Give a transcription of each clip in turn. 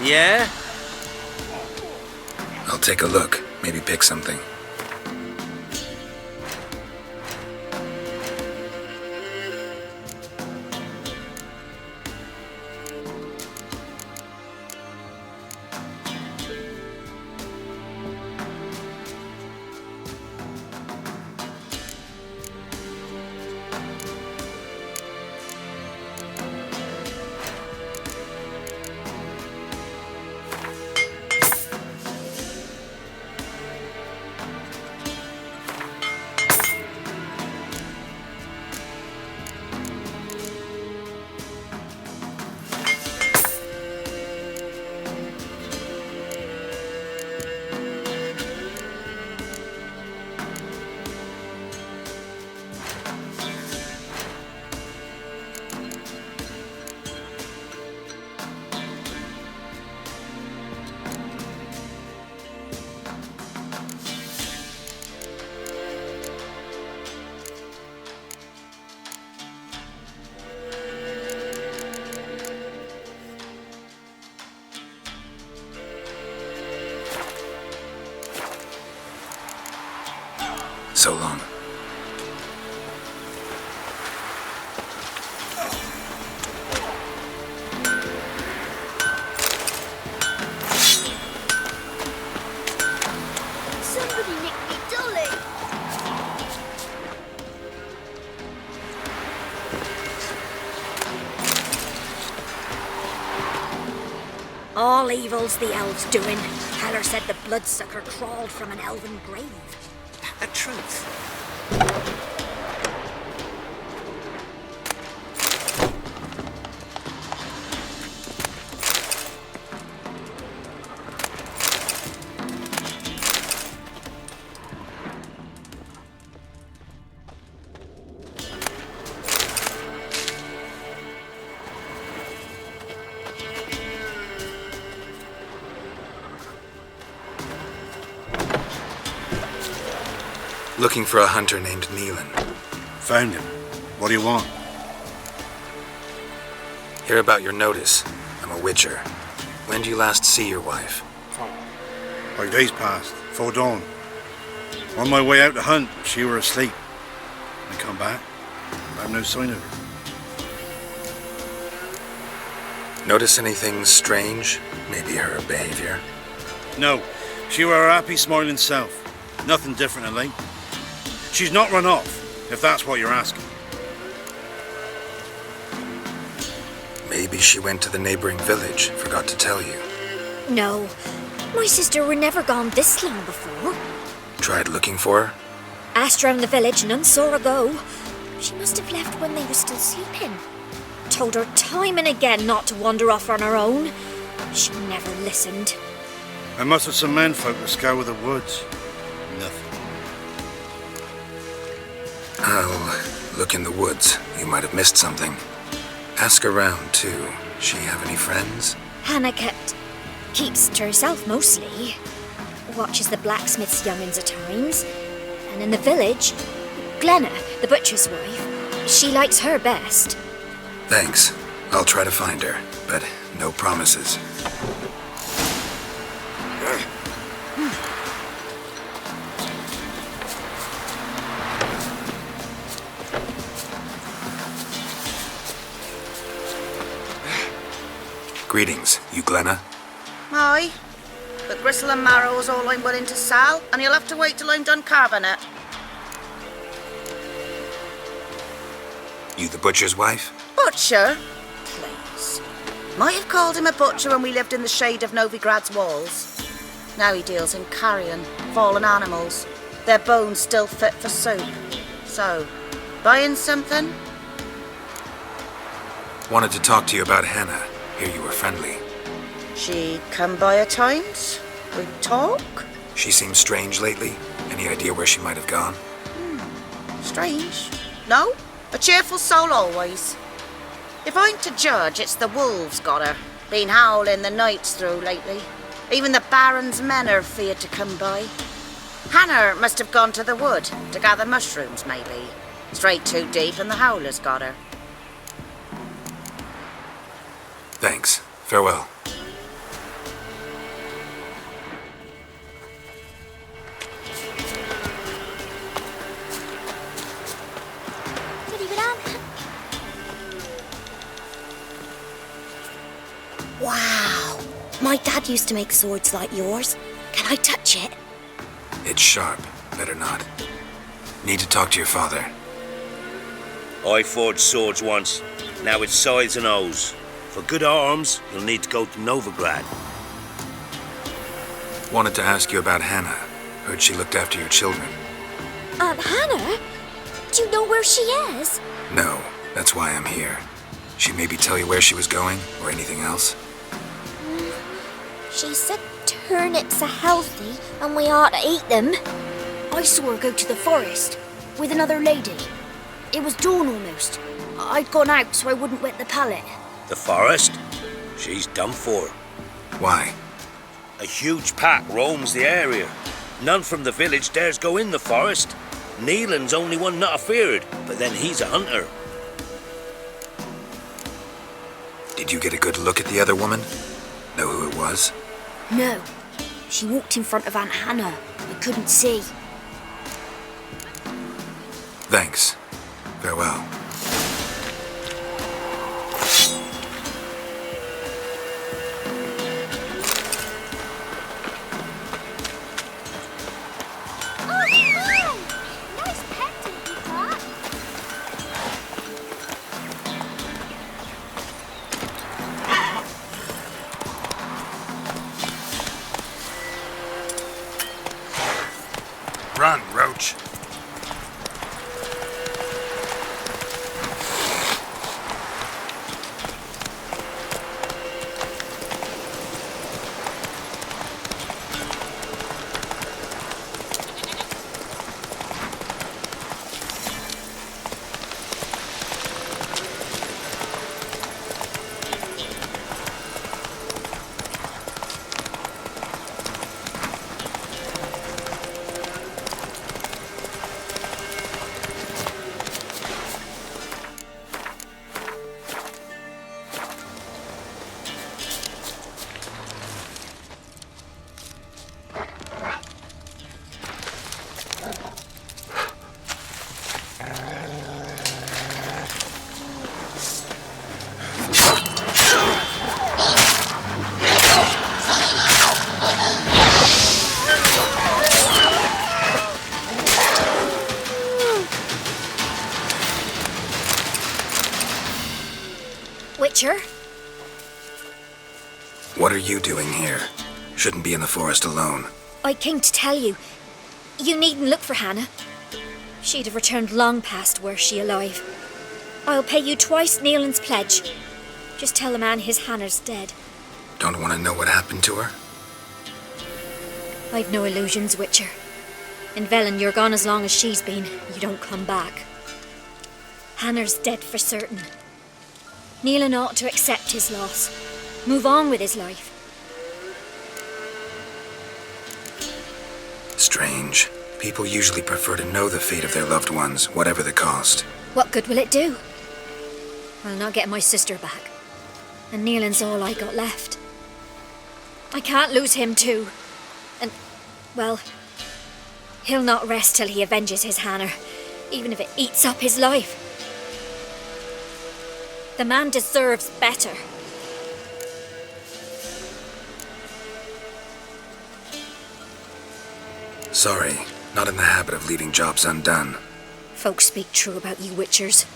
Yeah? I'll take a look. Maybe pick something. So long. Somebody nicked me dolly. All evil's the elves doing. Heller said the bloodsucker crawled from an elven grave. The truth. Looking for a hunter named Neelan. Found him. What do you want? Hear about your notice. I'm a witcher. When did you last see your wife? 5 days passed, 'fore dawn. On my way out to hunt, she were asleep. I come back, I have no sign of her. Notice anything strange? Maybe her behavior? No, she were her happy, smiling self. Nothing different than late. She's not run off, if that's what you're asking. Maybe she went to the neighboring village, forgot to tell you. No, my sister were never gone this long before. Tried looking for her? Asked round the village, none saw her go. She must have left when they were still sleeping. Told her time and again not to wander off on her own. She never listened. I mustered some menfolk to scour the woods. Nothing. I'll look in the woods. You might have missed something. Ask around, too. She have any friends? Hannah keeps to herself mostly. Watches the blacksmith's young'uns at times. And in the village, Glenna, the butcher's wife, she likes her best. Thanks. I'll try to find her, but no promises. Greetings, you Glenna? Aye, but gristle and marrow's all I'm willing to sell, and you'll have to wait till I'm done carving it. You the butcher's wife? Butcher? Please. Might have called him a butcher when we lived in the shade of Novigrad's walls. Now he deals in carrion, fallen animals, their bones still fit for soup. So, buying something? Wanted to talk to you about Hannah. Hear you were friendly. She come by at times? We talk? She seems strange lately. Any idea where she might have gone? Strange. No, a cheerful soul always. If I'm to judge, it's the wolves got her. Been howling the nights through lately. Even the Baron's men are feared to come by. Hannah must have gone to the wood to gather mushrooms, maybe. Straight too deep and the howlers got her. Thanks. Farewell. My dad used to make swords like yours. Can I touch it? It's sharp. Better not. Need to talk to your father. I forged swords once. Now it's sides and O's. For good arms, you'll need to go to Novigrad. Wanted to ask you about Hannah. Heard she looked after your children. Hannah? Do you know where she is? No, that's why I'm here. She maybe tell you where she was going, or anything else? She said turnips are healthy and we ought to eat them. I saw her go to the forest with another lady. It was dawn almost. I'd gone out so I wouldn't wet the pallet. The forest? She's done for. Why? A huge pack roams the area. None from the village dares go in the forest. Neelan's only one not afeared, but then he's a hunter. Did you get a good look at the other woman? Know who it was? No. She walked in front of Aunt Hannah. I couldn't see. Thanks. Farewell. Nice painting you got. Run, Roach. Witcher? What are you doing here? Shouldn't be in the forest alone. I came to tell you. You needn't look for Hannah. She'd have returned long past were she alive. I'll pay you twice Neelan's pledge. Just tell the man his Hannah's dead. Don't want to know what happened to her? I've no illusions, Witcher. In Velen, you're gone as long as she's been. You don't come back. Hannah's dead for certain. Neelan ought to accept his loss. Move on with his life. Strange. People usually prefer to know the fate of their loved ones, whatever the cost. What good will it do? I'll not get my sister back. And Neelan's all I got left. I can't lose him too. And, well, he'll not rest till he avenges his Hannah, even if it eats up his life. The man deserves better. Sorry, not in the habit of leaving jobs undone. Folks speak true about you Witchers.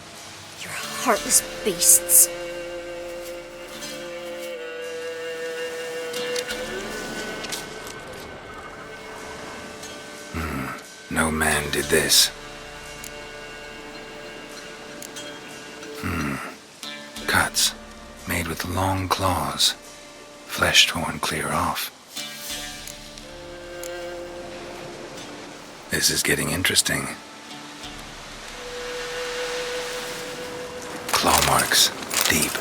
You're heartless beasts. No man did this. Cuts, made with long claws, flesh torn clear off. This is getting interesting. Claw marks, deep.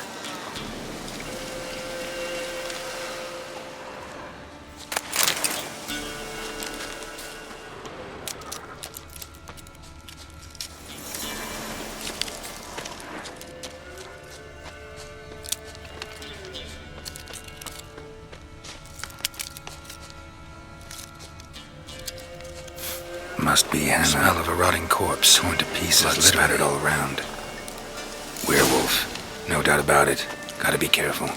Must be Hannah. Smell of a rotting corpse, torn to pieces, blood spattered all around. Werewolf, no doubt about it. Gotta be careful.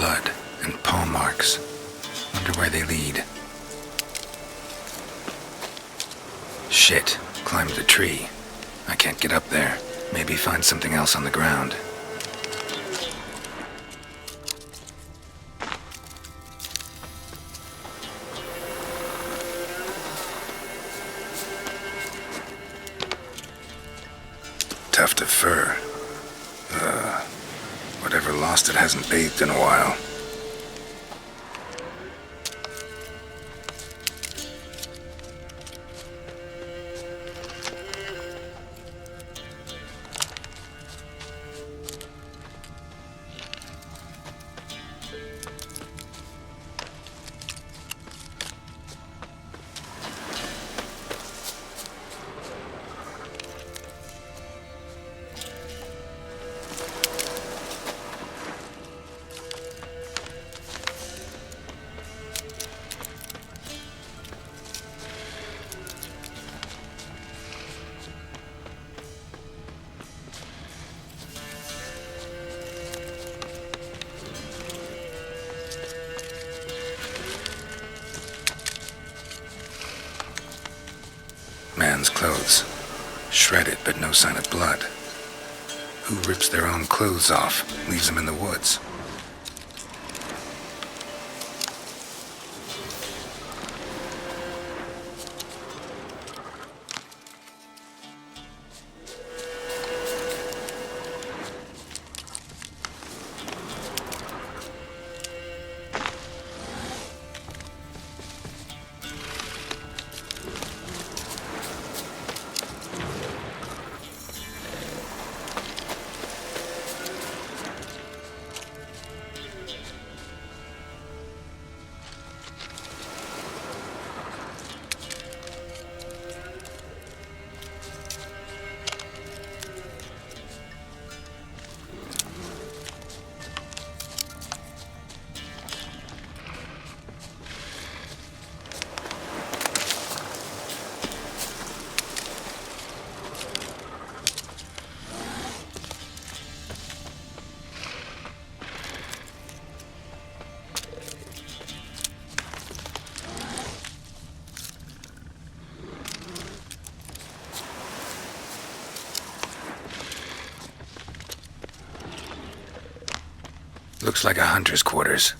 Blood and paw marks. Wonder where they lead. Shit, climbed the tree. I can't get up there. Maybe find something else on the ground. Tuft of fur. Whatever lost it hasn't bathed in a while. Man's clothes. Shredded, but no sign of blood. Who rips their own clothes off, leaves them in the woods? Looks like a hunter's quarters.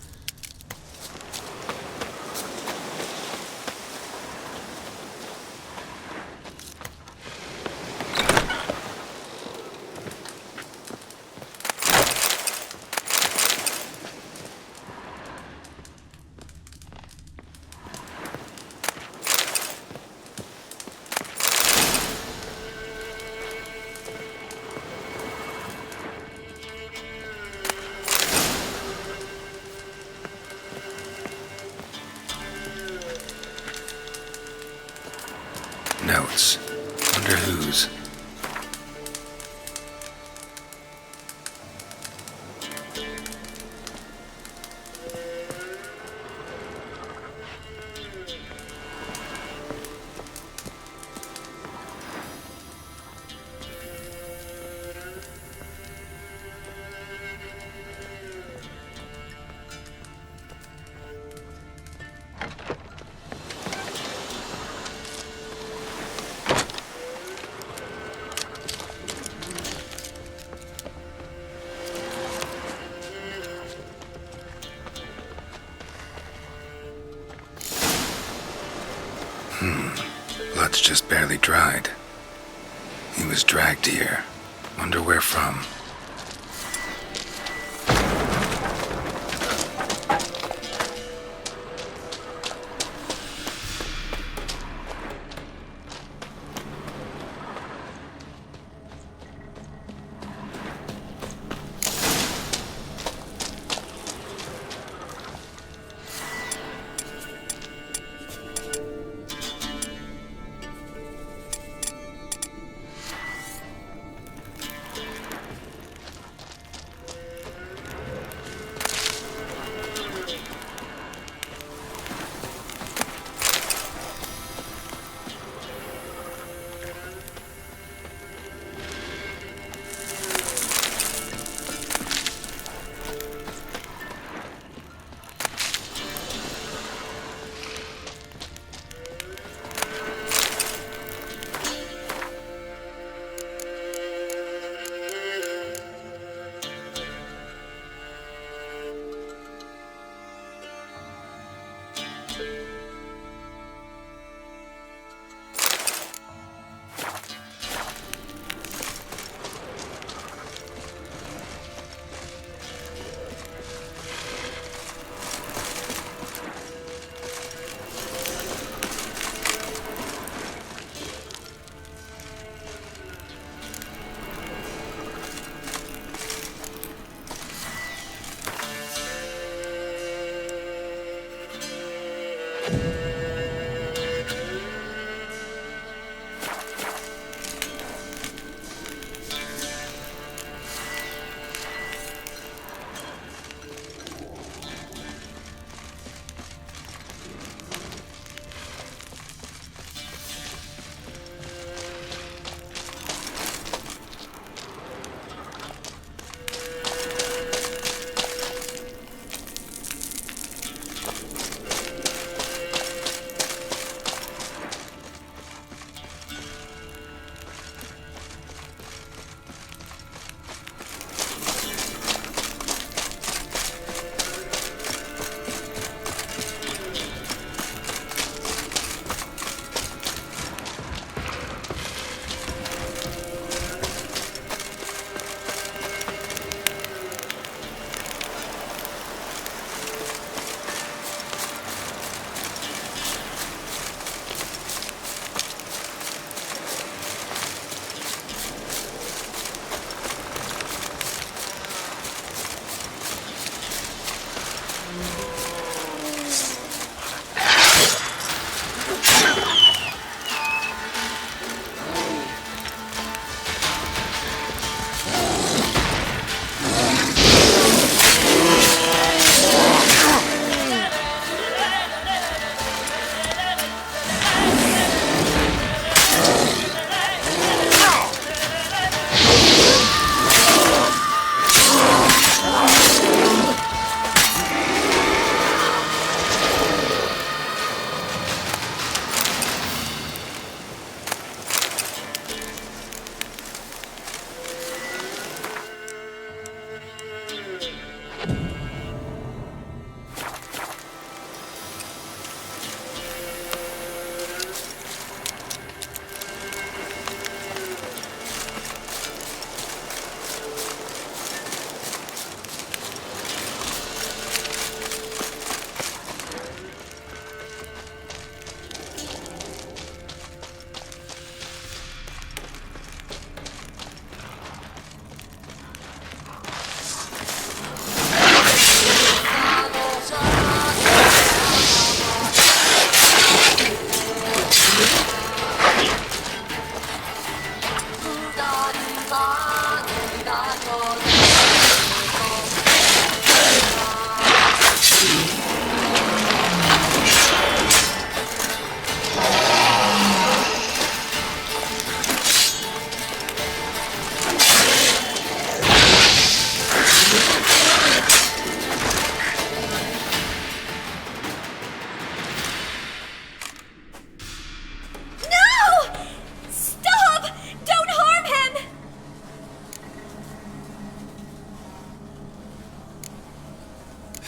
Notes. Wonder whose. Blood's just barely dried. He was dragged here. Wonder where from.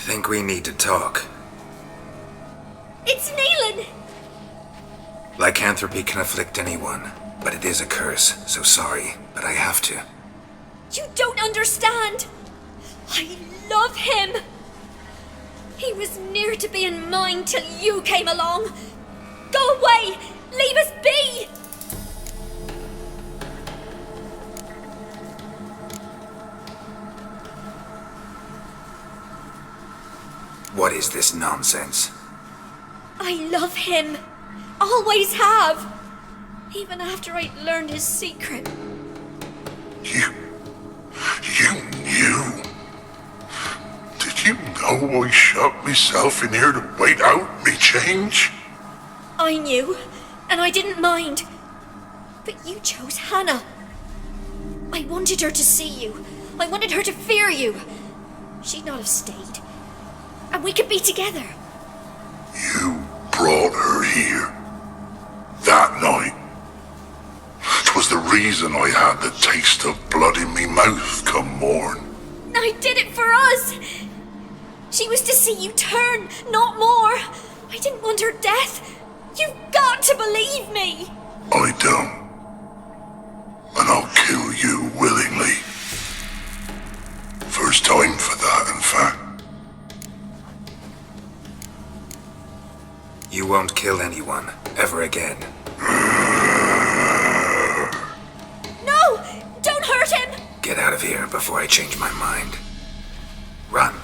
think we need to talk. It's Neelan! Lycanthropy can afflict anyone, but it is a curse, so sorry, but I have to. You don't understand! I love him! He was near to being mine till you came along! Go away! Leave us be! What is this nonsense? I love him! Always have! Even after I learned his secret. You knew? Did you know I shut myself in here to wait out me change? I knew, and I didn't mind. But you chose Hannah. I wanted her to see you. I wanted her to fear you. She'd not have stayed. And we could be together. You brought her here. That night. 'Twas the reason I had the taste of blood in me mouth come morn. I did it for us. She was to see you turn, not more. I didn't want her death. You've got to believe me. I don't. And I'll kill you willingly. First time for that, in fact. You won't kill anyone, ever again. No! Don't hurt him! Get out of here before I change my mind. Run.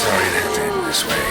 Sorry it had to end this way.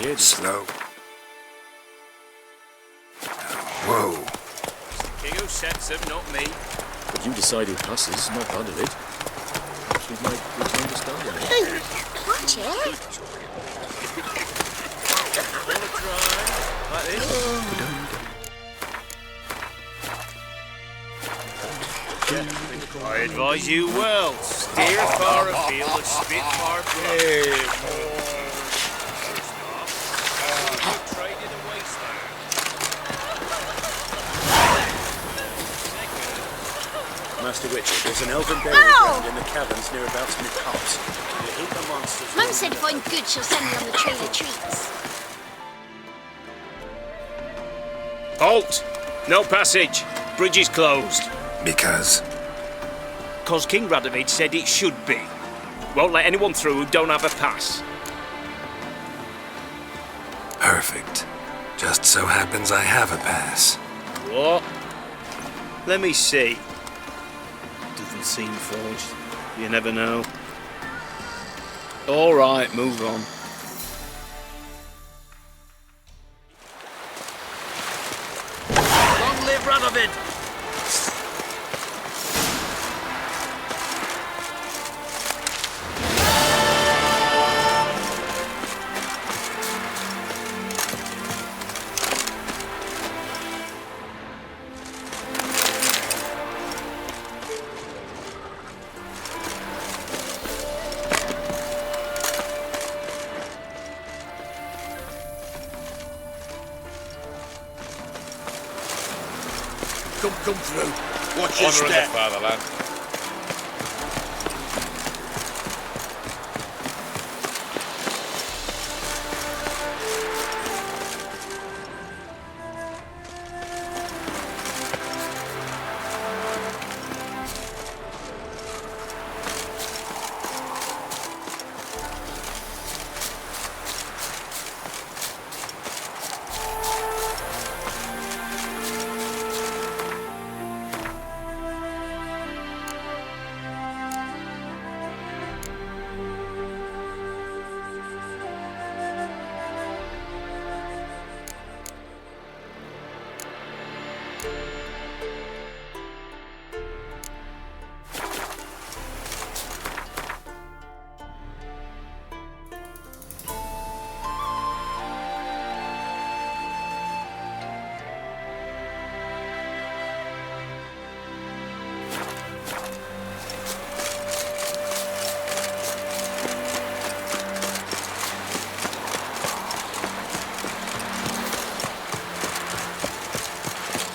kid. Slow. Whoa. King who sets them, not me. But you decide who passes, not part of it. We've made good understanding. Watch it. Wanna try? Like this? I advise you well. Steer far afield and spit far back. Traded a wasteland. Master Witcher, there's an elven burial ground in the caverns near about Smith House. You hit the monsters. Mum said if I'm good, she'll send me on the trail of treats. Halt! No passage. Bridge is closed. Because? 'Cause King Radovid said it should be. Won't let anyone through who don't have a pass. Perfect. Just so happens I have a pass. What? Let me see. Doesn't seem forged. You never know. All right, move on. Long live Radovid! Come through. Watch your step. fatherland.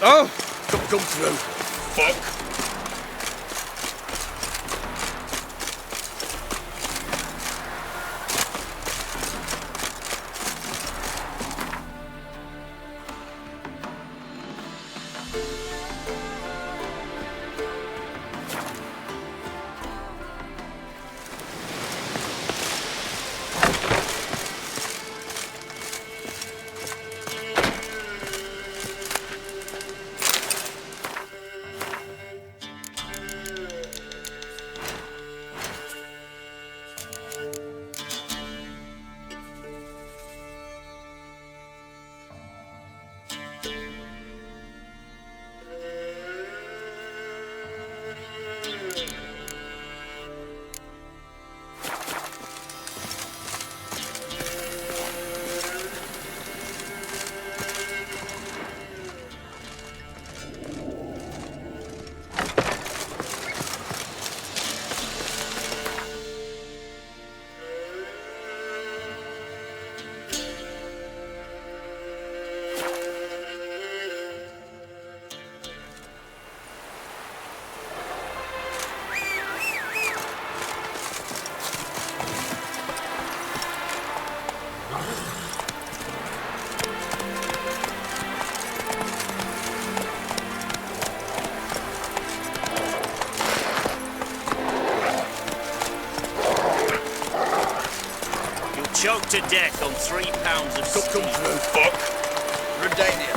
Oh! Come through. Fuck. Choked to death on 3 pounds of steam. Come through. Fuck. Redania.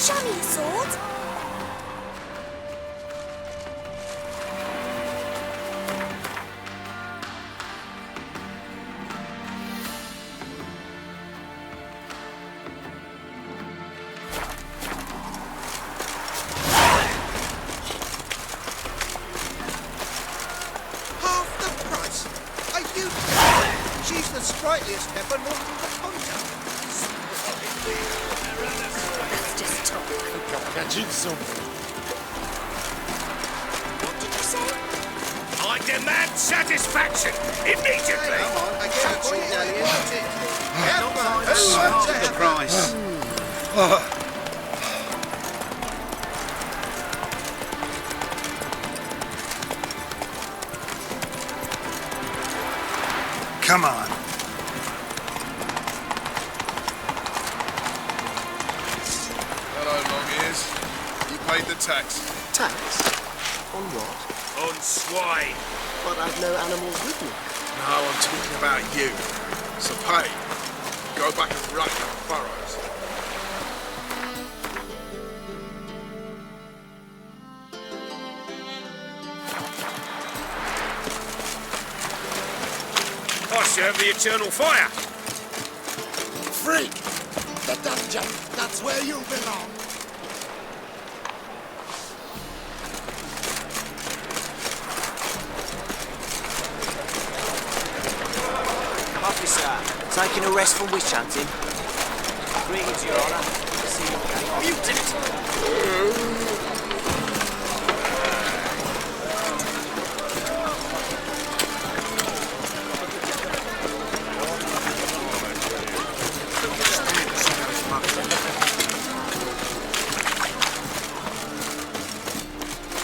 Show me your sword. Half the price. Are you? She's the sprightliest pepper north of the Ponta. That's just talk. Catching something. What did you say? I demand satisfaction immediately. Come on, I get it. Who wants the price? Come on. Hello, long ears. You paid the tax. Tax? On what? On swine. But I've no animals with me. No, I'm talking about you. So pay. Go back and run the furrows. I serve the eternal fire. Freak! The dungeon! That's where you belong! Officer, taking a rest from witch hunting. Greetings, Your Honour. Mutant!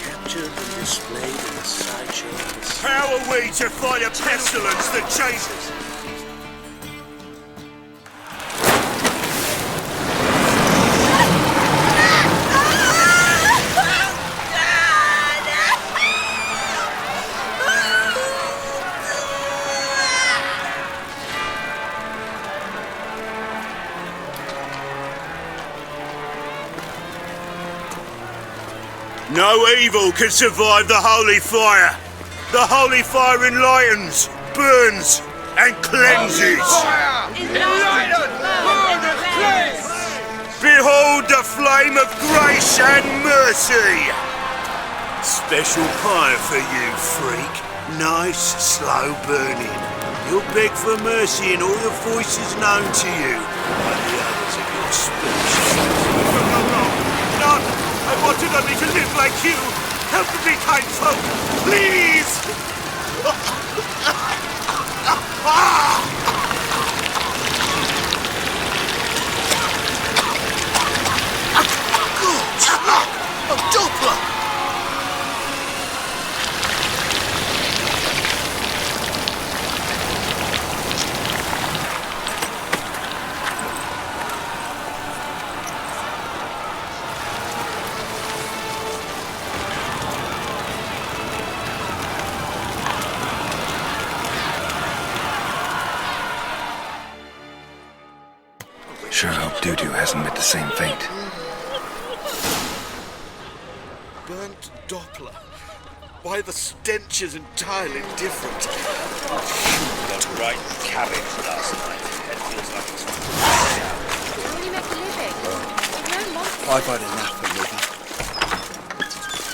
Captured and displayed in a sideshow. How are we to fight a pestilence that chases? No evil can survive the holy fire. The holy fire enlightens, burns, and cleanses. Behold the flame of grace and mercy. Special fire for you, freak. Nice, slow burning. You'll beg for mercy in all the voices known to you by the others of your species. None! I wanted only to live like you! Help me, kind folk! Please! A Doppler! Sure hope Doo-Doo hasn't met the same fate. Burnt Doppler. Why, the stench is entirely different. Got right cabbage last night. Head feels like it's How do you make a living? With no monsters. I've had enough of living.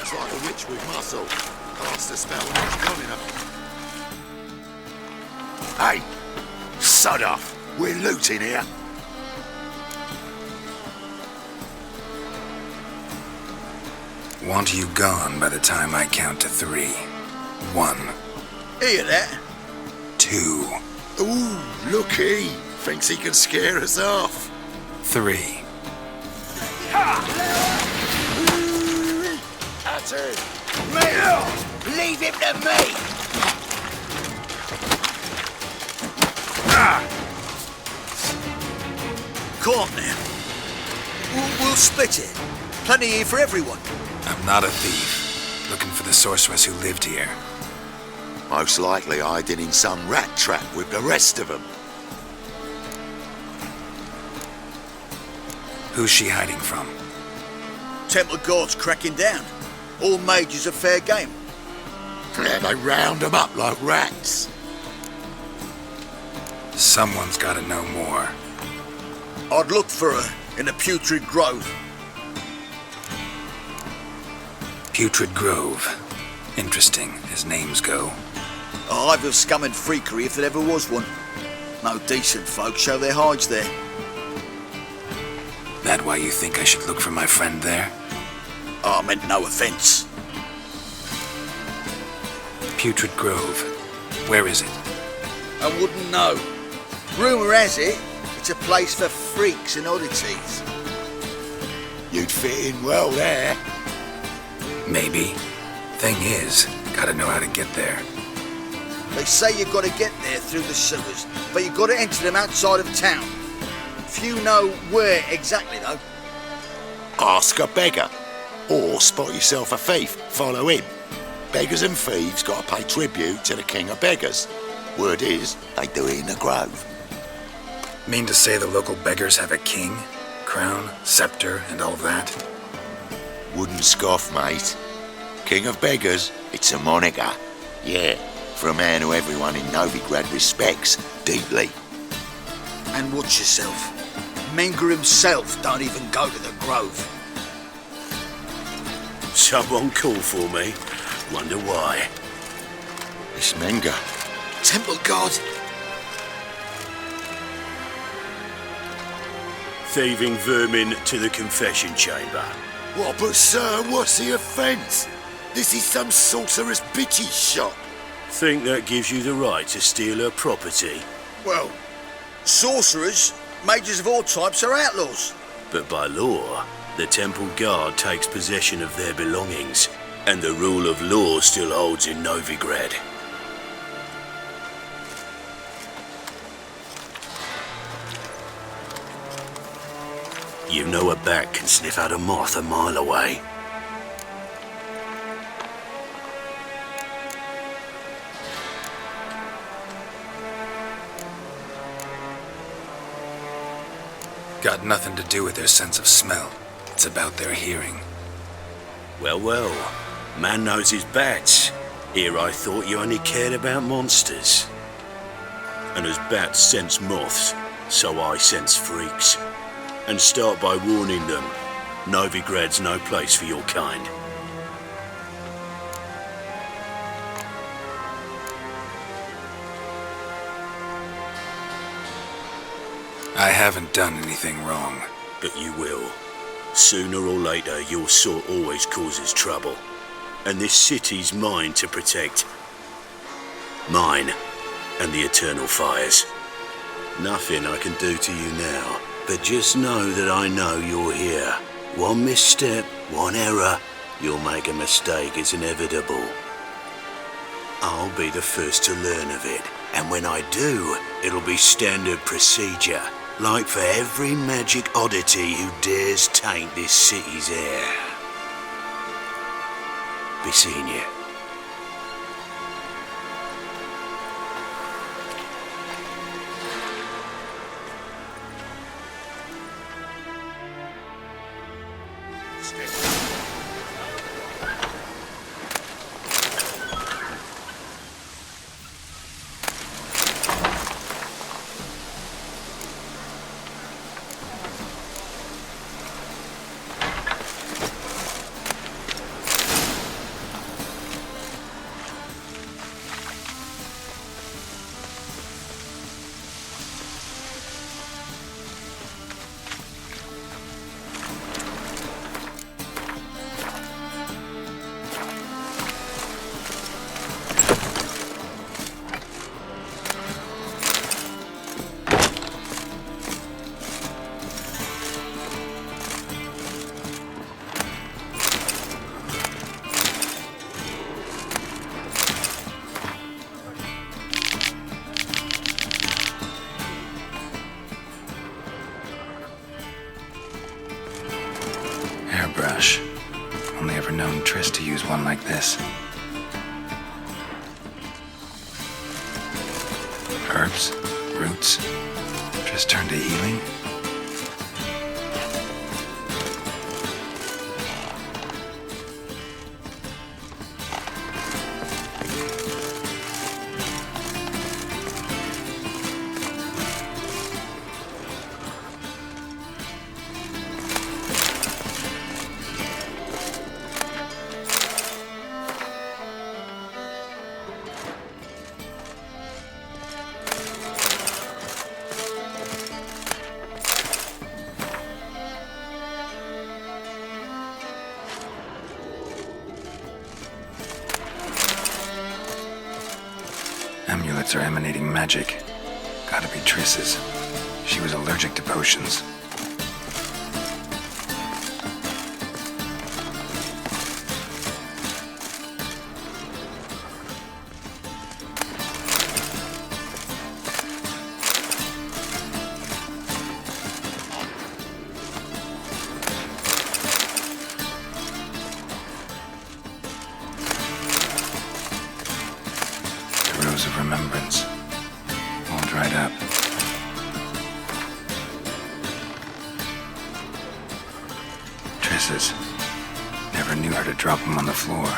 It's like a witch with muscle. Cast a spell when it's coming up. Hey! Sod off! We're looting here. Want you gone by the time I count to 3. 1, Hear that? 2, Ooh, look he! Thinks he can scare us off. 3. That's it! Me! Leave him to me! Come on then. We'll split it. Plenty here for everyone. I'm not a thief. Looking for the sorceress who lived here. Most likely hiding in some rat trap with the rest of them. Who's she hiding from? Temple Guard's cracking down. All mages are fair game. Yeah, they round them up like rats. Someone's got to know more. I'd look for her in the Putrid Grove. Putrid Grove. Interesting, as names go. A hive of scum and freakery if there ever was one. No decent folk show their hides there. That why you think I should look for my friend there? I meant no offence. Putrid Grove. Where is it? I wouldn't know. Rumour has it, it's a place for freaks and oddities. You'd fit in well there. Maybe. Thing is, gotta know how to get there. They say you've got to get there through the sewers, but you've got to enter them outside of town. Few know where exactly, though. Ask a beggar. Or spot yourself a thief. Follow him. Beggars and thieves got to pay tribute to the king of beggars. Word is, they do it in the grove. Mean to say the local beggars have a king? Crown, scepter, and all that? Wouldn't scoff, mate. King of beggars, it's a moniker. Yeah, for a man who everyone in Novigrad respects deeply. And watch yourself. Menger himself don't even go to the grove. Someone call for me. Wonder why. It's Menger. Temple Guard. Thieving vermin to the confession chamber. What, but sir, what's the offence? This is some sorcerer's bitch's shop. Think that gives you the right to steal her property? Well, sorcerers, mages of all types are outlaws. But by law, the Temple Guard takes possession of their belongings, and the rule of law still holds in Novigrad. You know a bat can sniff out a moth a mile away. Got nothing to do with their sense of smell. It's about their hearing. Well, well. Man knows his bats. Here I thought you only cared about monsters. And as bats sense moths, so I sense freaks. And start by warning them, Novigrad's no place for your kind. I haven't done anything wrong. But you will. Sooner or later, your sort always causes trouble. And this city's mine to protect. Mine and the eternal fires. Nothing I can do to you now, but just know that I know you're here. One misstep, one error, you'll make a mistake, it's inevitable. I'll be the first to learn of it, and when I do, it'll be standard procedure. Like for every magic oddity who dares taint this city's air. Be seeing you. Hairbrush. Only ever known Triss to use one like this. Herbs, roots. Triss turned to healing. Toilets are emanating magic. Gotta be Triss's. She was allergic to potions. Of remembrance, all dried up. Triss's. Never knew how to drop them on the floor.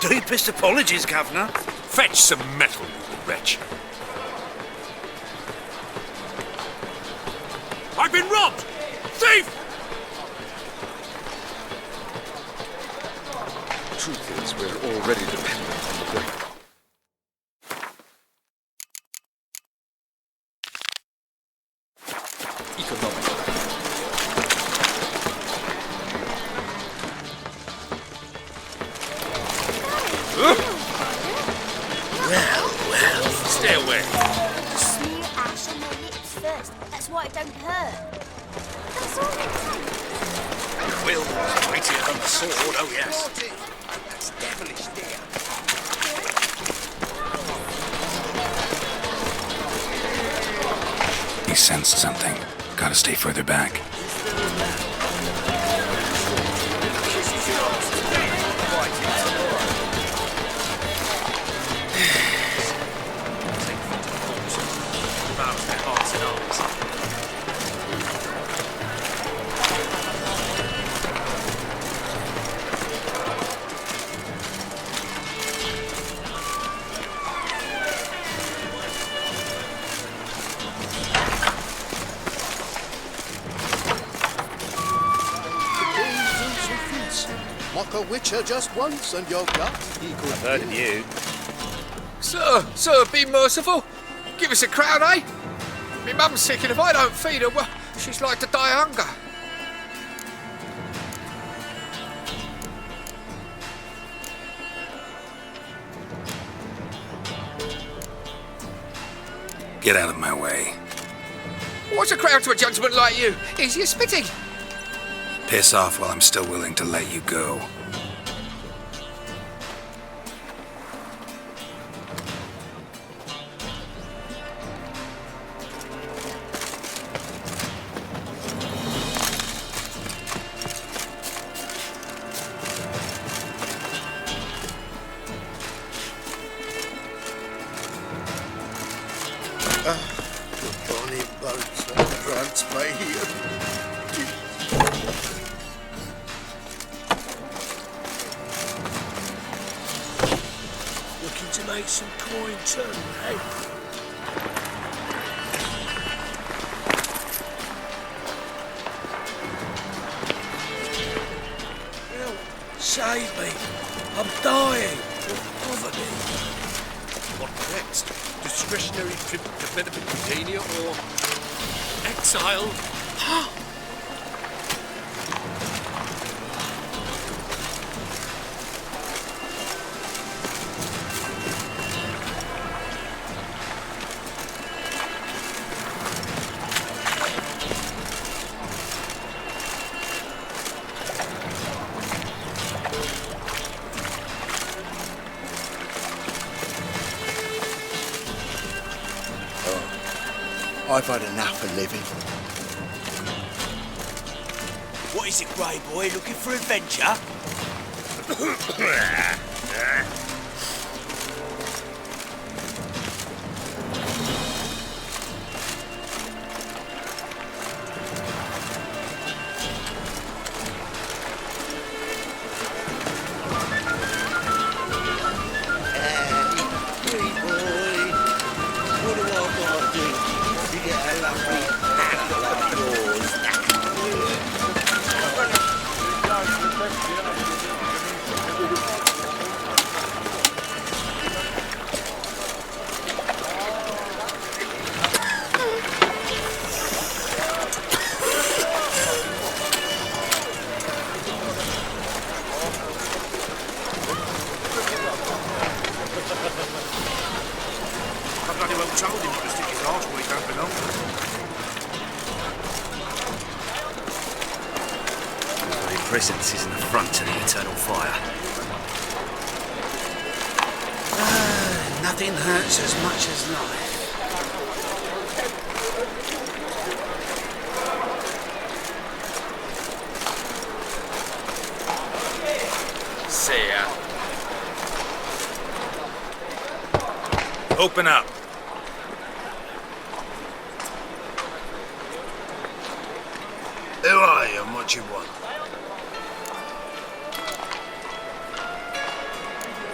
Deepest apologies, Governor. Fetch some metal, you wretch. I've been robbed! Thief! The truth is, we're already dependent on the grain. Well, stay away. Smear ash on my lips first. That's why it don't hurt. That's all it takes. Will, mightier than the sword, oh yes. That's devilish dear. He sensed something. Gotta stay further back. Mock a witcher just once and you're got equal. I've heard of you. Sir, be merciful. Give us a crown, eh? My mum's sick, and if I don't feed her, well, she's like to die of hunger. Get out of my way. What's a crowd to a gentleman like you? Easy as spitting. Piss off while I'm still willing to let you go. Bonnie boats and grants me here. Looking to make some coin too, eh? Help, save me. I'm dying of poverty. What next? Discretionary trip to Mesopotamia or exile? I've had enough of living. What is it, Grey Boy? Looking for adventure? I bloody well told him to stick his arse where he don't belong. My presence is an affront to the eternal fire. Nothing hurts as much as life. See ya. Open up. Who are you and what do you want?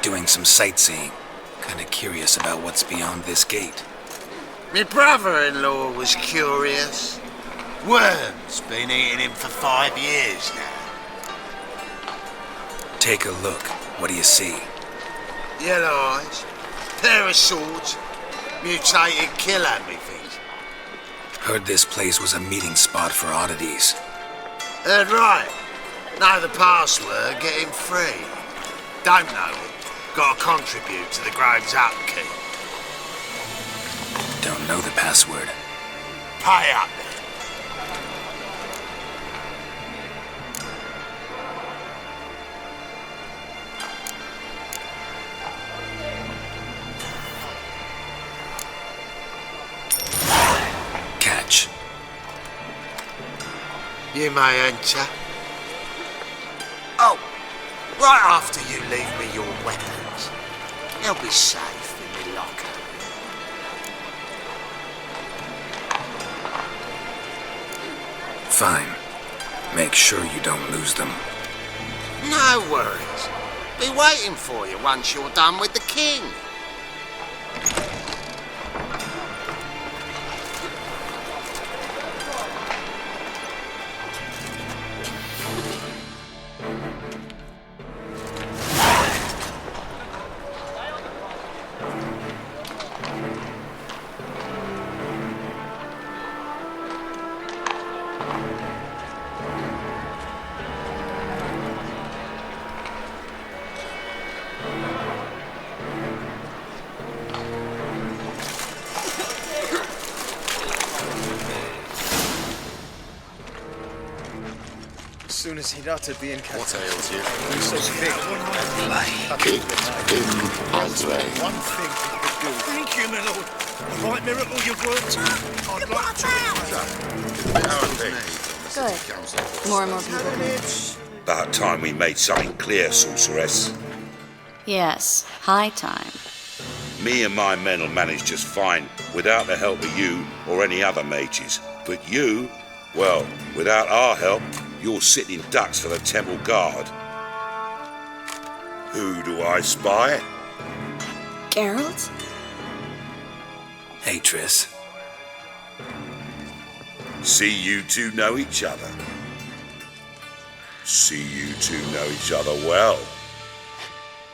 Doing some sightseeing. Kinda curious about what's beyond this gate. My brother-in-law was curious. Worms been eating him for 5 years now. Take a look. What do you see? Yellow eyes, pair of swords, mutated killer me things. Heard this place was a meeting spot for oddities. Heard right. Know the password, get him free. Don't know it. Gotta contribute to the Grove's upkeep. Don't know the password. Pay up then. Catch. You may enter. Oh, right after you leave me your weapons. They'll be safe in my locker. Fine. Make sure you don't lose them. No worries. Be waiting for you once you're done with the king. as he'd uttered the incantation. What ails you? He was so thick. One thing he could do. Thank you, my lord. The right miracle you've worked. I'd like to. Good. More and more people here. About time we made something clear, sorceress. Yes, high time. Me and my men will manage just fine without the help of you or any other mages. But you, well, without our help, you're sitting ducks for the temple guard. Who do I spy? Geralt? Hey, Triss. See you two know each other. See you two know each other well.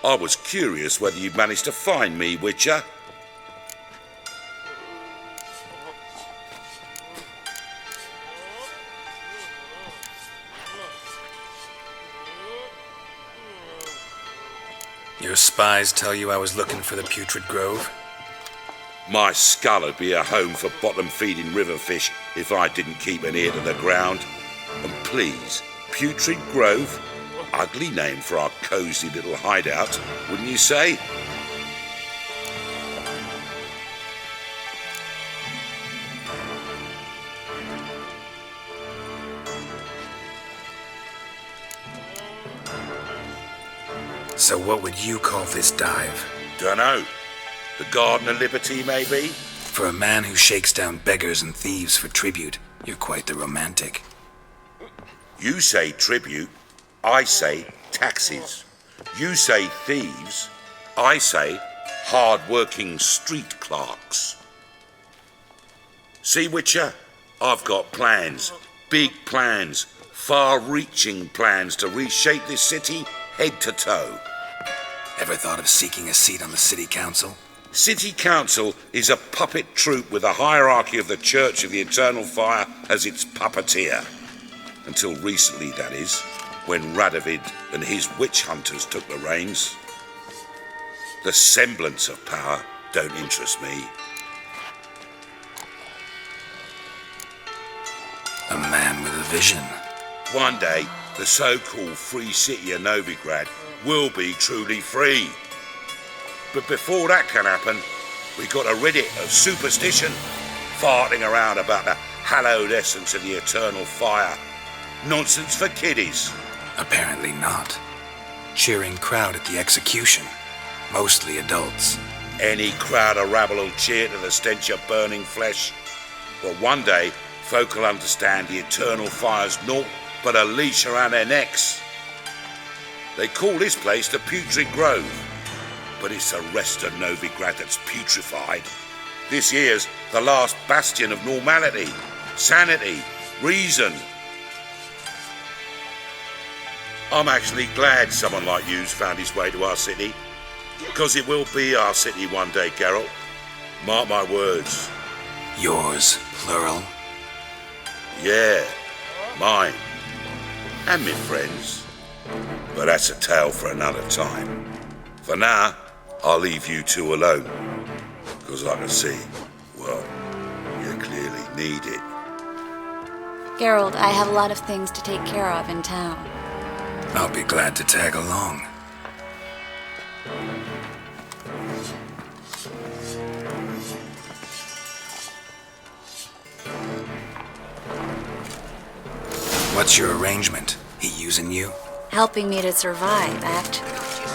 I was curious whether you'd managed to find me, Witcher. Your spies tell you I was looking for the Putrid Grove? My skull would be a home for bottom-feeding river fish if I didn't keep an ear to the ground. And please, Putrid Grove? Ugly name for our cosy little hideout, wouldn't you say? So what would you call this dive? Dunno. The Garden of Liberty, maybe? For a man who shakes down beggars and thieves for tribute, you're quite the romantic. You say tribute, I say taxes. You say thieves, I say hard-working street clerks. See, Witcher, I've got plans, big plans, far-reaching plans to reshape this city head to toe. Ever thought of seeking a seat on the city council? City council is a puppet troupe with the hierarchy of the Church of the Eternal Fire as its puppeteer. Until recently, that is, when Radovid and his witch hunters took the reins. The semblance of power don't interest me. A man with a vision. One day, the so-called free city of Novigrad will be truly free. But before that can happen, we got a rid of superstition, farting around about the hallowed essence of the eternal fire. Nonsense for kiddies. Apparently not. Cheering crowd at the execution. Mostly adults. Any crowd of rabble will cheer to the stench of burning flesh. But one day, folk will understand the eternal fire's naught but a leash around their necks. They call this place the Putrid Grove, but it's the rest of Novigrad that's putrefied. This here's the last bastion of normality, sanity, reason. I'm actually glad someone like you's found his way to our city, because it will be our city one day, Geralt. Mark my words. Yours, plural. Yeah, mine. And my friends. But that's a tale for another time. For now, I'll leave you two alone. Because I can see, well, you clearly need it. Geralt, I have a lot of things to take care of in town. I'll be glad to tag along. What's your arrangement? He using you? Helping me to survive, Act.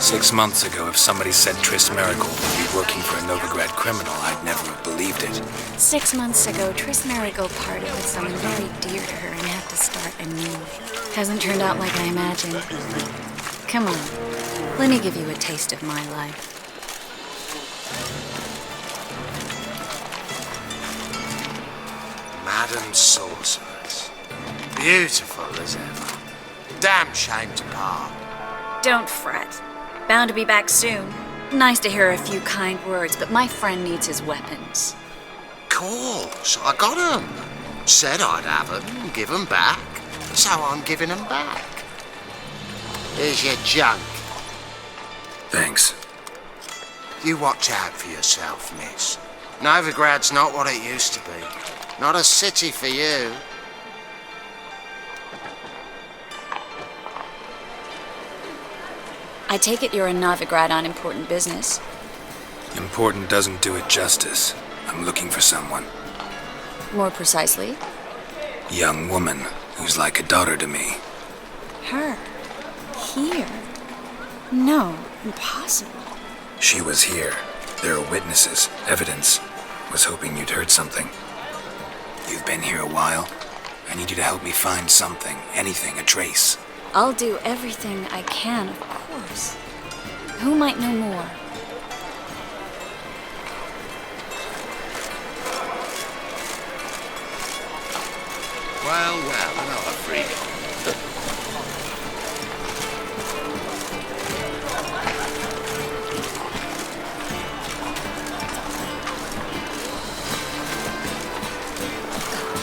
6 months ago, if somebody said Triss Merigold would be working for a Novigrad criminal, I'd never have believed it. 6 months ago, Triss Merigold parted with someone very dear to her and had to start anew. Hasn't turned out like I imagined. Come on, let me give you a taste of my life. Madam Sorceress. Beautiful as ever. Damn shame to part. Don't fret. Bound to be back soon. Nice to hear a few kind words, but my friend needs his weapons. Course, I got 'em. Said I'd have 'em and give 'em back. So I'm giving 'em back. Here's your junk. Thanks. You watch out for yourself, miss. Novigrad's not what it used to be. Not a city for you. I take it you're a Novigrad on important business. Important doesn't do it justice. I'm looking for someone. More precisely? Young woman who's like a daughter to me. Her? Here? No, impossible. She was here. There are witnesses, evidence. Was hoping you'd heard something. You've been here a while. I need you to help me find something, anything, a trace. I'll do everything I can, of course. Who might know more? Well, another freak.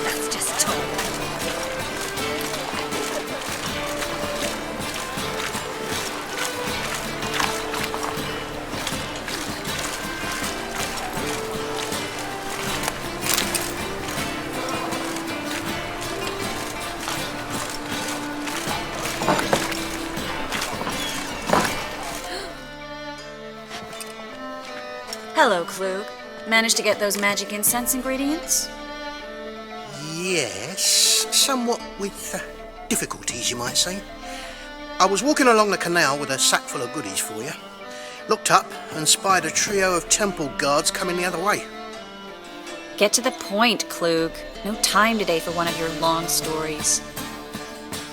That's just talk. Hello, Klug. Managed to get those magic incense ingredients? Yes, somewhat with difficulties, you might say. I was walking along the canal with a sack full of goodies for you. Looked up and spied a trio of temple guards coming the other way. Get to the point, Klug. No time today for one of your long stories.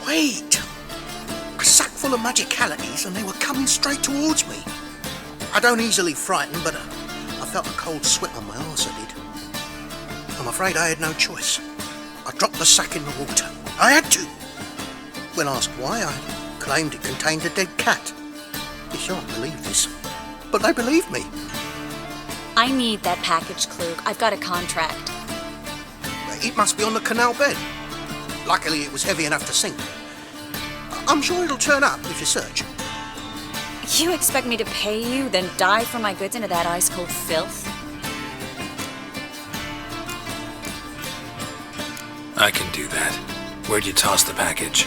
Wait! A sack full of magicalities and they were coming straight towards me. I don't easily frighten, but I felt a cold sweat on my arse, I did. I'm afraid I had no choice. I dropped the sack in the water. I had to. When asked why, I claimed it contained a dead cat. You shan't believe this, but they believed me. I need that package, Klug. I've got a contract. It must be on the canal bed. Luckily, it was heavy enough to sink. I'm sure it'll turn up if you search. You expect me to pay you, then dive for my goods into that ice-cold filth? I can do that. Where'd you toss the package?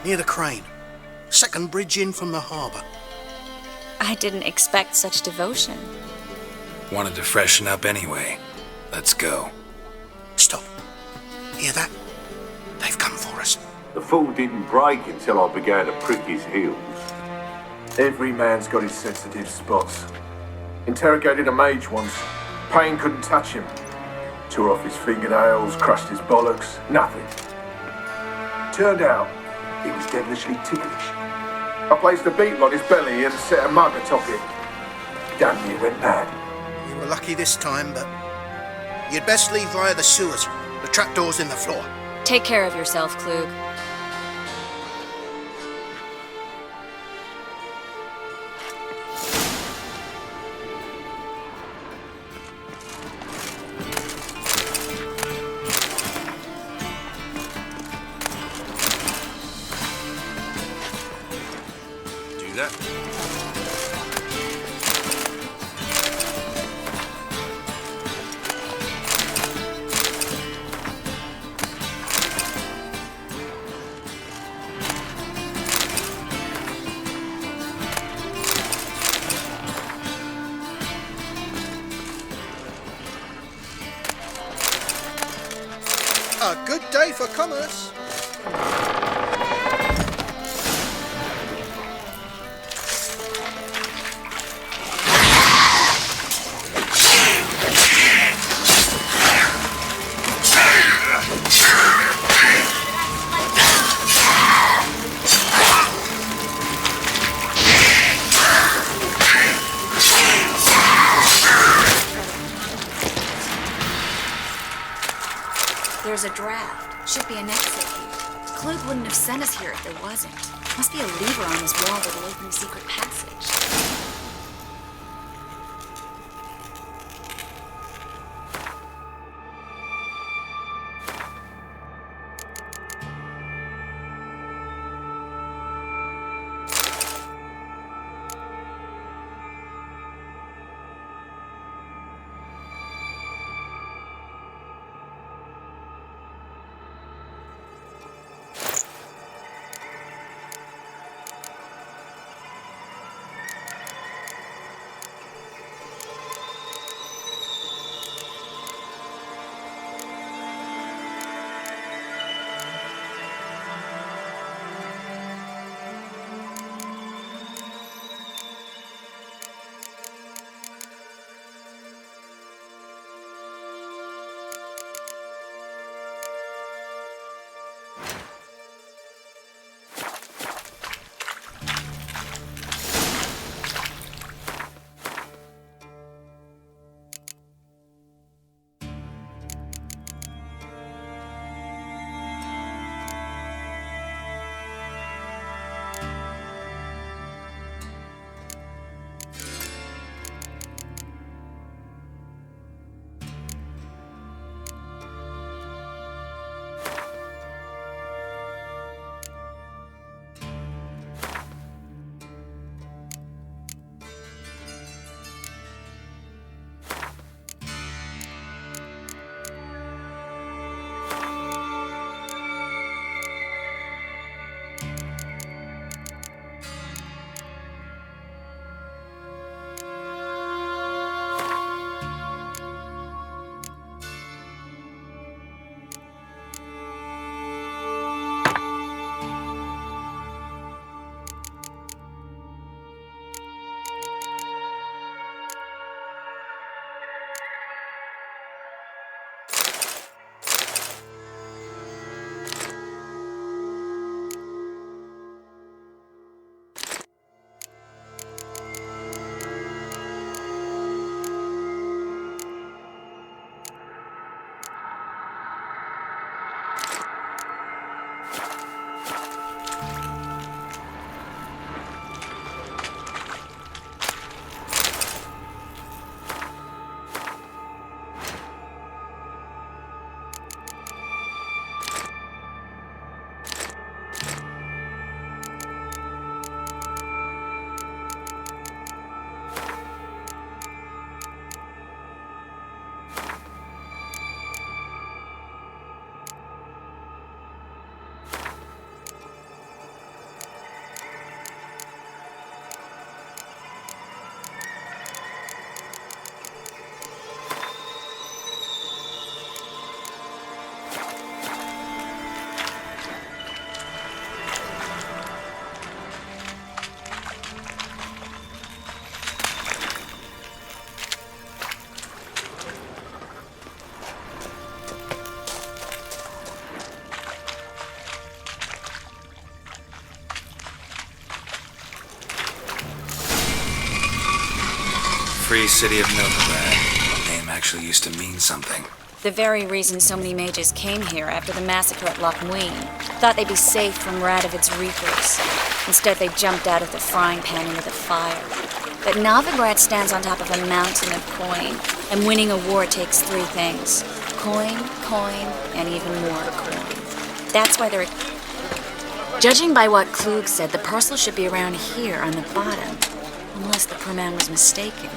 Near the crane. Second bridge in from the harbour. I didn't expect such devotion. Wanted to freshen up anyway. Let's go. Stop. Hear that? They've come for us. The fool didn't break until I began to prick his heels. Every man's got his sensitive spots. Interrogated a mage once. Pain couldn't touch him. Tore off his fingernails, crushed his bollocks, nothing. Turned out, he was devilishly ticklish. I placed a beetle on his belly and set a mug atop it. Damn near went mad. You were lucky this time, but you'd best leave via the sewers. The trapdoor's in the floor. Take care of yourself, Klug. A good day for commerce. There's a draft. Should be an exit here. Klug wouldn't have sent us here if there wasn't. Must be a lever on this wall that'll open the secret passage. Free City of Novigrad. The name actually used to mean something. The very reason so many mages came here after the massacre at Loch Muin. Thought they'd be safe from Radovid's reapers. Instead, they jumped out of the frying pan into the fire. But Novigrad stands on top of a mountain of coin, and winning a war takes three things. Coin, and even more coin. That's why they're... Judging by what Klug said, the parcel should be around here on the bottom. Unless the poor man was mistaken.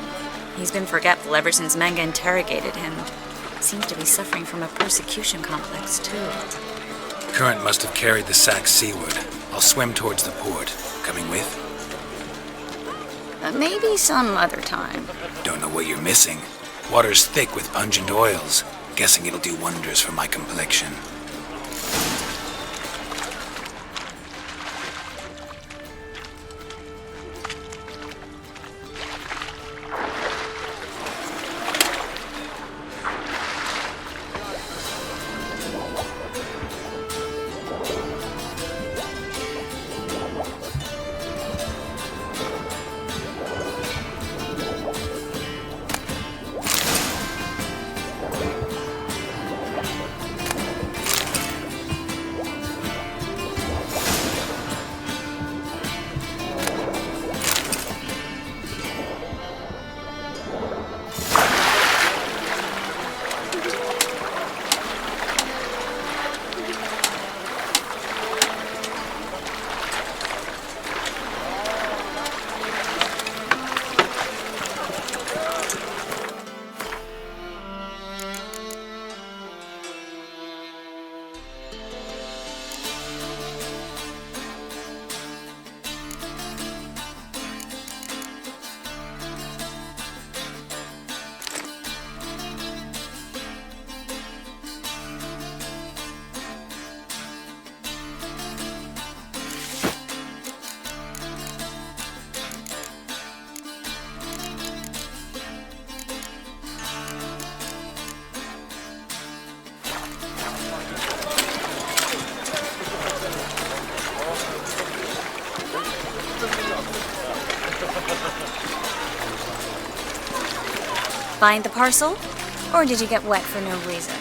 He's been forgetful ever since Manga interrogated him. Seems to be suffering from a persecution complex, too. Current must have carried the sack seaward. I'll swim towards the port. Coming with? Maybe some other time. Don't know what you're missing. Water's thick with pungent oils. Guessing it'll do wonders for my complexion. Find the parcel? Or did you get wet for no reason?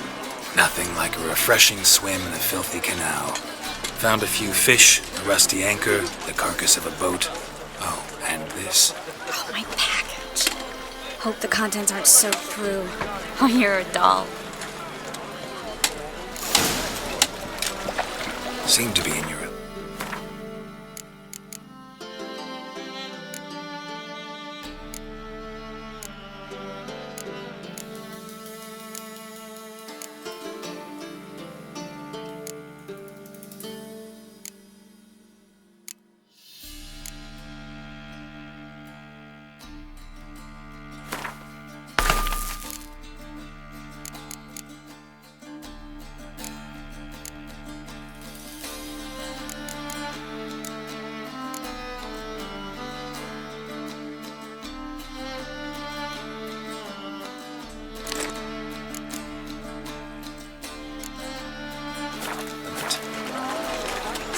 Nothing like a refreshing swim in a filthy canal. Found a few fish, a rusty anchor, the carcass of a boat. Oh, and this. Oh, my package. Hope the contents aren't soaked through. Oh, you're a doll. Seemed to be in your...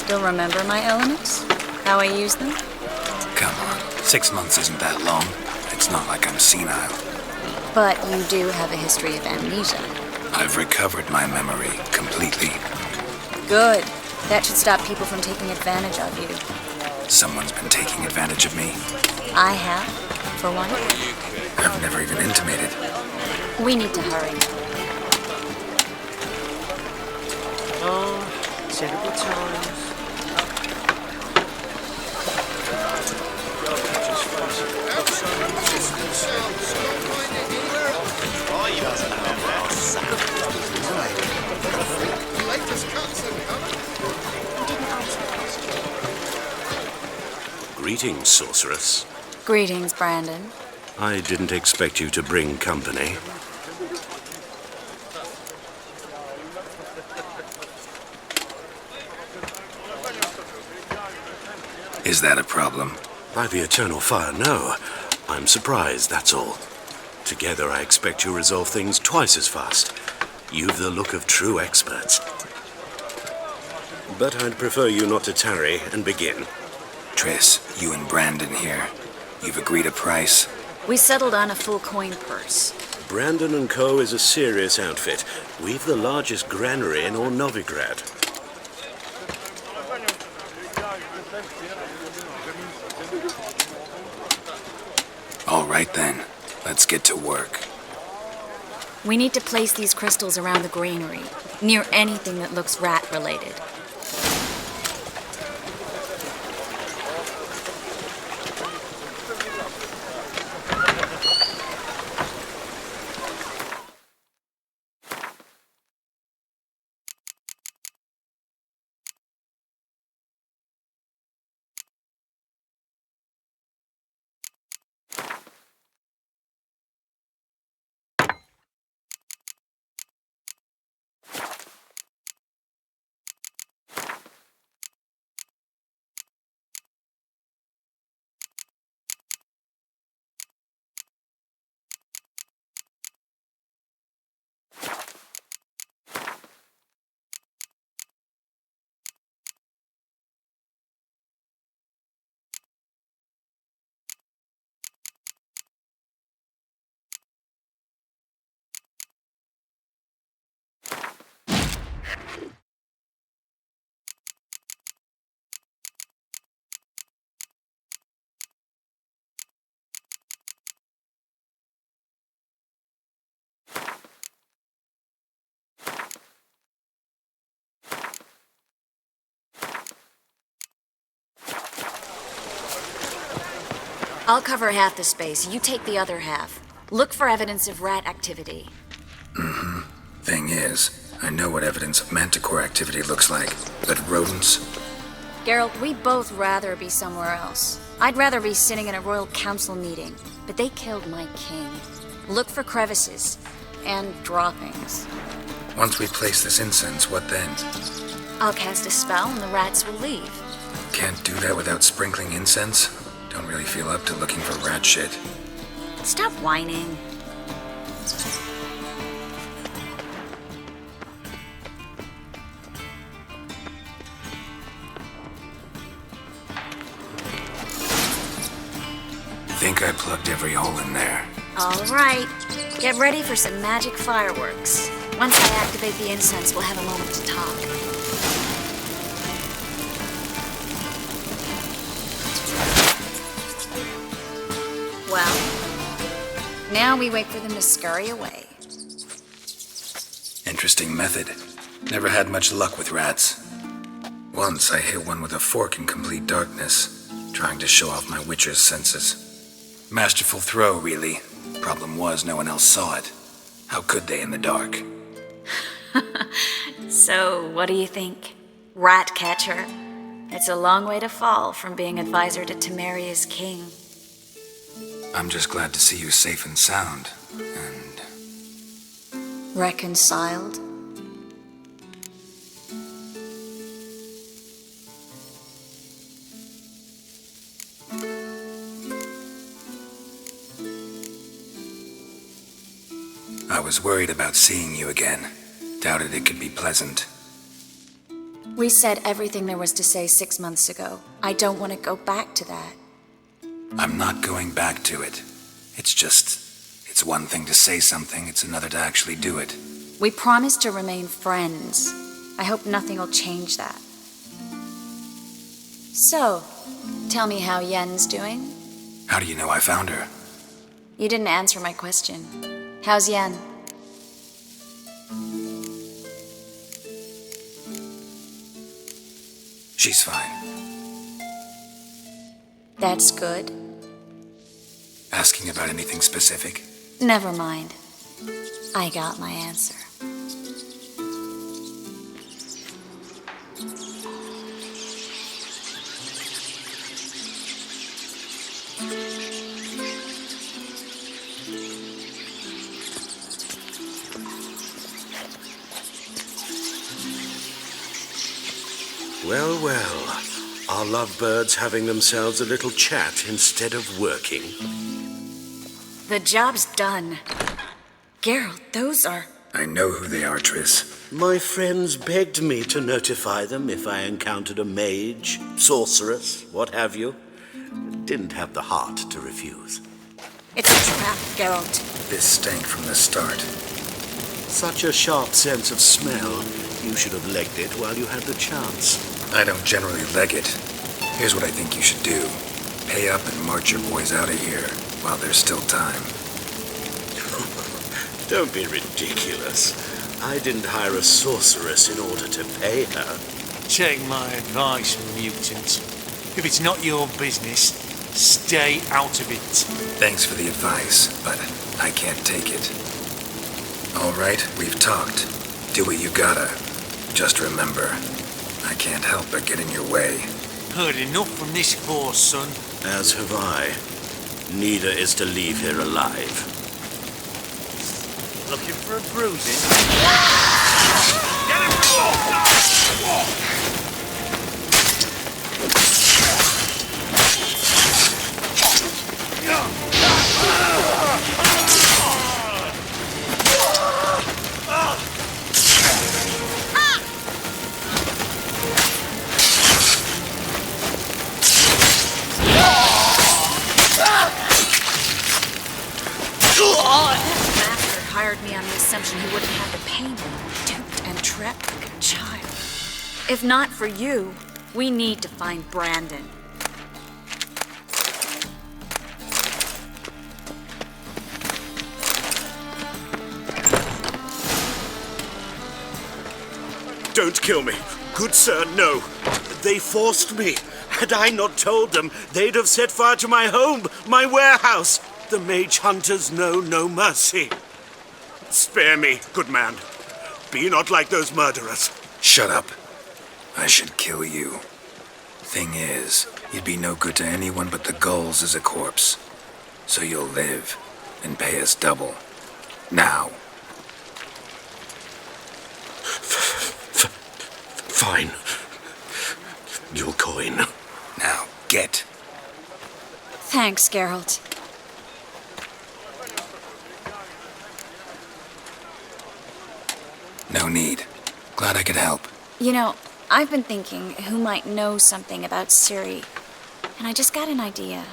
Still remember my elements? How I use them? Come on, 6 months isn't that long. It's not like I'm senile. But you do have a history of amnesia. I've recovered my memory completely. Good. That should stop people from taking advantage of you. Someone's been taking advantage of me. I have, for one. I've never even intimated. We need to hurry. Oh, typical times. Greetings, sorceress. Greetings, Brandon. I didn't expect you to bring company. Is that a problem? By the eternal fire, no. I'm surprised, that's all. Together, I expect you resolve things twice as fast. You've the look of true experts. But I'd prefer you not to tarry and begin. Triss, you and Brandon here. You've agreed a price? We settled on a full coin purse. Brandon & Co. is a serious outfit. We've the largest granary in all Novigrad. All right then, let's get to work. We need to place these crystals around the granary, near anything that looks rat-related. I'll cover half the space. You take the other half. Look for evidence of rat activity. Mm-hmm. Thing is, I know what evidence of manticore activity looks like, but rodents? Geralt, we'd both rather be somewhere else. I'd rather be sitting in a royal council meeting, but they killed my king. Look for crevices and droppings. Once we place this incense, what then? I'll cast a spell and the rats will leave. Can't do that without sprinkling incense? Don't really feel up to looking for rat shit. Stop whining. Think I plugged every hole in there. All right. Get ready for some magic fireworks. Once I activate the incense, we'll have a moment to talk. Well, now we wait for them to scurry away. Interesting method. Never had much luck with rats. Once I hit one with a fork in complete darkness, trying to show off my witcher's senses. Masterful throw, really. Problem was, no one else saw it. How could they in the dark? So, what do you think? Rat catcher? It's a long way to fall from being advisor to Temeria's king. I'm just glad to see you safe and sound, and... Reconciled? I was worried about seeing you again. Doubted it could be pleasant. We said everything there was to say 6 months ago. I don't want to go back to that. I'm not going back to it. It's one thing to say something, it's another to actually do it. We promised to remain friends. I hope nothing will change that. So, tell me how Yen's doing? How do you know I found her? You didn't answer my question. How's Yen? She's fine. That's good. Asking about anything specific? Never mind. I got my answer. Well, well. Are lovebirds having themselves a little chat instead of working? The job's done. Geralt, those are... I know who they are, Triss. My friends begged me to notify them if I encountered a mage, sorceress, what have you. Didn't have the heart to refuse. It's a trap, Geralt. This stank from the start. Such a sharp sense of smell. You should have legged it while you had the chance. I don't generally leg it. Here's what I think you should do. Pay up and march your boys out of here while there's still time. Don't be ridiculous. I didn't hire a sorceress in order to pay her. Take my advice, mutant. If it's not your business, stay out of it. Thanks for the advice, but I can't take it. All right, we've talked. Do what you gotta. Just remember, I can't help but get in your way. Heard enough from this horse, son. As have I. Neither is to leave here alive. Looking for a bruising? Master hired me on the assumption he wouldn't have to pay me, duped and trapped like a child. If not for you, we need to find Brandon. Don't kill me. Good sir, no. They forced me. Had I not told them, they'd have set fire to my home, my warehouse. The mage hunters know no mercy. Spare me, good man. Be not like those murderers. Shut up. I should kill you. Thing is, you'd be no good to anyone but the gulls as a corpse. So you'll live and pay us double. Now. Fine. Your coin. Now, get. Thanks, Geralt. No need. Glad I could help. You know, I've been thinking who might know something about Ciri, and I just got an idea.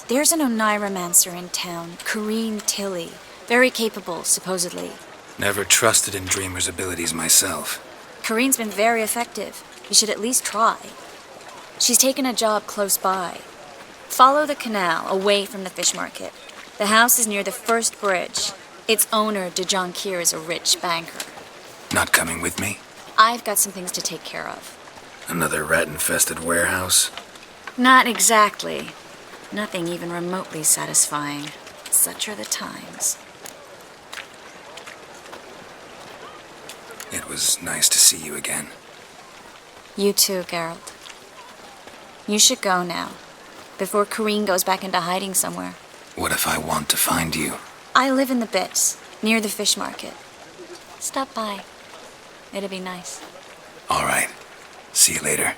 There's an Oneiromancer in town, Kareen Tilly. Very capable, supposedly. Never trusted in Dreamer's abilities myself. Kareen's been very effective. You should at least try. She's taken a job close by. Follow the canal away from the fish market. The house is near the first bridge. Its owner, Dejon Kier, is a rich banker. Not coming with me? I've got some things to take care of. Another rat-infested warehouse? Not exactly. Nothing even remotely satisfying. Such are the times. It was nice to see you again. You too, Geralt. You should go now, before Kareen goes back into hiding somewhere. What if I want to find you? I live in the Bits, near the fish market. Stop by. It'd be nice. All right. See you later.